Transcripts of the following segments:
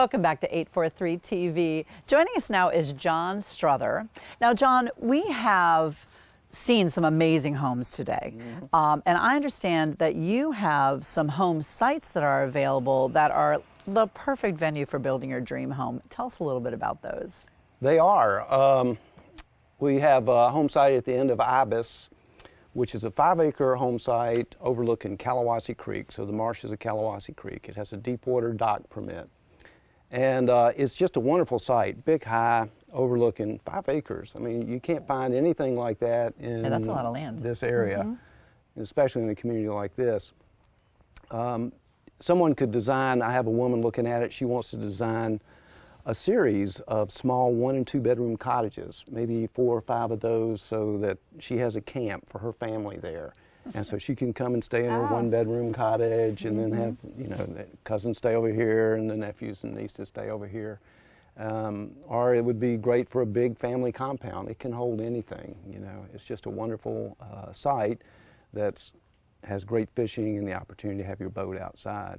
Welcome back to 843 TV. Joining us now is John Strother. Now, John, we have seen some amazing homes today. And I understand that you have some home sites that are available that are the perfect venue for building your dream home. Tell us a little bit about those. They are. We have a home site at the end of Ibis, which is a 5-acre home site overlooking Kalawasi Creek, so the marshes of Kalawasi Creek. It has a deep water dock permit. And it's just a wonderful site, big, high, overlooking 5 acres. I mean, you can't find anything like that in that's a lot of land. This area, especially in a community like this. Someone could design, I have a woman looking at it, she wants to design a series of small 1- and 2-bedroom cottages, maybe 4 or 5 of those, so that she has a camp for her family there. And so she can come and stay in her 1-bedroom cottage, and then have, you know, the cousins stay over here and the nephews and nieces stay over here. Or it would be great for a big family compound. It can hold anything, you know. It's just a wonderful site that has great fishing and the opportunity to have your boat outside.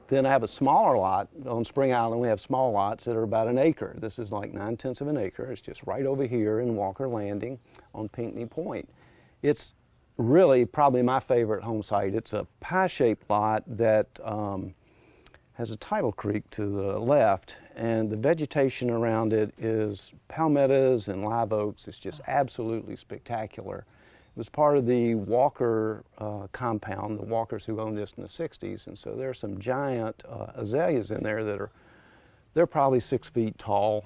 Then I have a smaller lot on Spring Island. We have small lots that are about 1 acre. This is like 9/10 of an acre. It's just right over here in Walker Landing on Pinckney Point. It's really probably my favorite home site. It's a pie-shaped lot that has a tidal creek to the left, and the vegetation around it is palmettos and live oaks. It's just absolutely spectacular. It was part of the Walker compound, the Walkers who owned this in the 60s, and so there are some giant azaleas in there that they're probably 6 feet tall,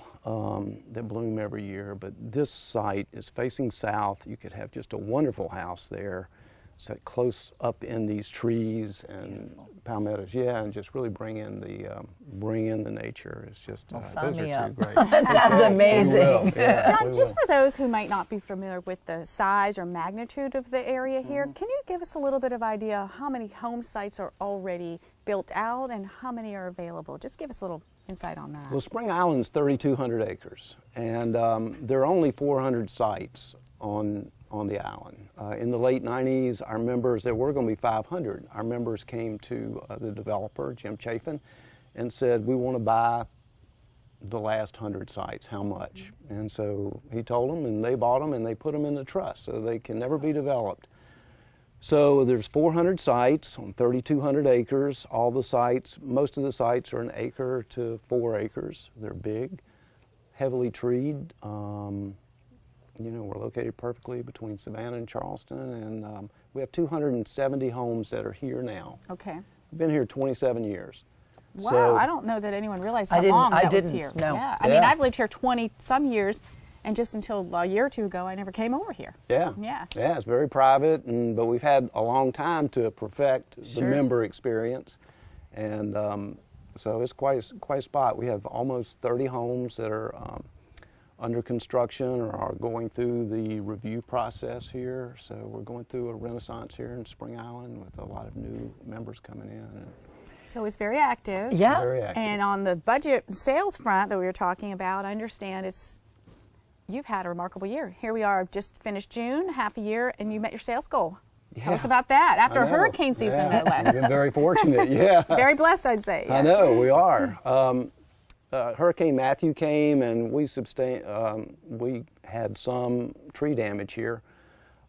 that bloom every year. But this site is facing south. You could have just a wonderful house there, set close up in these trees and palmettos, and just really bring in the nature. It's just those are two great. That sounds amazing. John, just for those who might not be familiar with the size or magnitude of the area here, can you give us a little bit of idea how many home sites are already built out and how many are available? Just give us a little insight on that. Well, Spring Island's 3,200 acres, and there are only 400 sites on the island. In the late 90s, our members, there were going to be 500. Our members came to the developer, Jim Chafin, and said, we want to buy the last 100 sites, how much? And so he told them, and they bought them, and they put them in the trust, so they can never be developed. So there's 400 sites on 3,200 acres. All the sites, most of the sites are 1 acre to 4 acres. They're big, heavily treed. You know, we're located perfectly between Savannah and Charleston, and we have 270 homes that are here now. Okay. We've been here 27 years. Wow, So, I don't know that anyone realized how long that was here. No. Yeah. I mean, I've lived here 20-some years, and just until a year or two ago, I never came over here. Yeah, it's very private, but we've had a long time to perfect the member experience, and so it's quite a spot. We have almost 30 homes that are under construction or are going through the review process here. So we're going through a renaissance here in Spring Island with a lot of new members coming in. So it's very active. Yeah. Very active. And on the budget sales front that we were talking about, I understand you've had a remarkable year. Here we are, just finished June, half a year, and you met your sales goal. Tell us about that. After a hurricane season, no less. We've been very fortunate, Very blessed, I'd say. Yes. I know, we are. Hurricane Matthew came, and we had some tree damage here.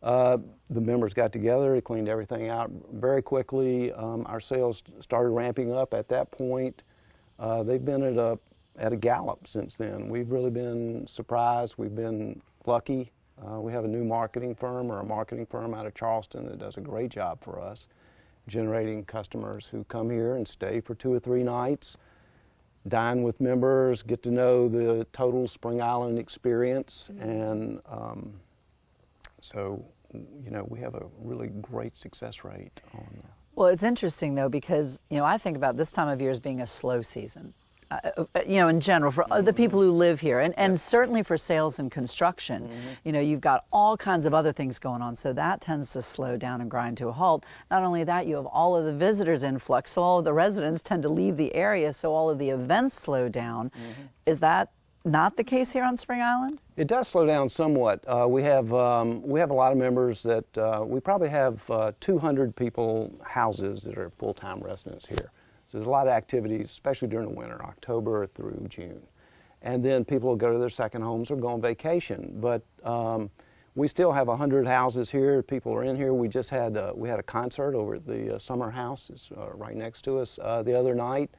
The members got together, they cleaned everything out very quickly. Our sales started ramping up at that point. They've been at a gallop since then. We've really been surprised. We've been lucky. We have a new marketing firm out of Charleston that does a great job for us, generating customers who come here and stay for 2 or 3 nights, dine with members, get to know the total Spring Island experience, and so, you know, we have a really great success rate on that. Well, it's interesting, though, because, you know, I think about this time of year as being a slow season. You know, in general, for the people who live here, and certainly for sales and construction, you know, you've got all kinds of other things going on, so that tends to slow down and grind to a halt. Not only that, you have all of the visitors influx, so all of the residents tend to leave the area, so all of the events slow down. Is that not the case here on Spring Island? It does slow down somewhat. We have a lot of members that we probably have 200 houses that are full-time residents here. So there's a lot of activities, especially during the winter, October through June. And then people will go to their second homes or go on vacation. But we still have 100 houses here. People are in here. We just had we had a concert over at the summer house. It's right next to us the other night.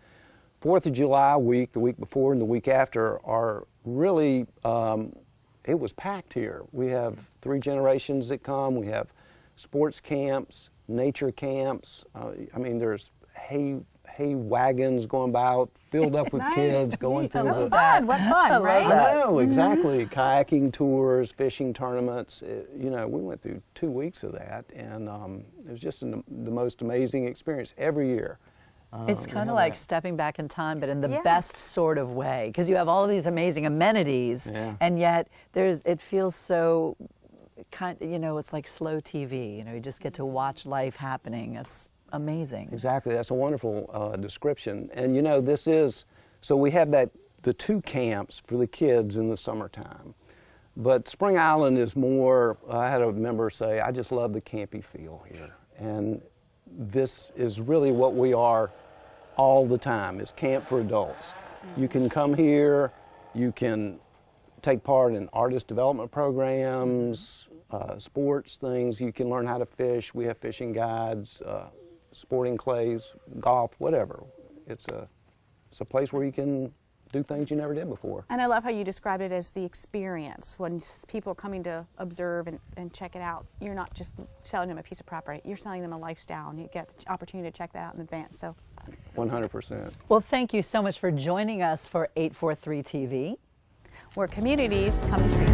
4th of July week, the week before and the week after are really, it was packed here. We have 3 generations that come. We have sports camps, nature camps. I mean, there's hay wagons going by, filled up with Nice. kids going through That's the... fun. What fun, right? I know, exactly. Kayaking tours, fishing tournaments. You know, we went through 2 weeks of that, and it was just the most amazing experience every year. It's kind of like stepping back in time, but in the Yes. best sort of way, because you have all of these amazing amenities, Yeah. and yet it feels so you know, it's like slow TV. You know, you just get to watch life happening. It's amazing. Exactly, that's a wonderful description. And you know, so we have the 2 camps for the kids in the summertime. But Spring Island is more, I had a member say, I just love the campy feel here. And this is really what we are all the time, is camp for adults. You can come here, you can take part in artist development programs, sports things. You can learn how to fish. We have fishing guides, sporting clays, golf, whatever. It's a place where you can do things you never did before. And I love how you described it as the experience. When people are coming to observe and check it out, you're not just selling them a piece of property, you're selling them a lifestyle, and you get the opportunity to check that out in advance. So 100%. Well, thank you so much for joining us for 843 TV. where communities come to speak.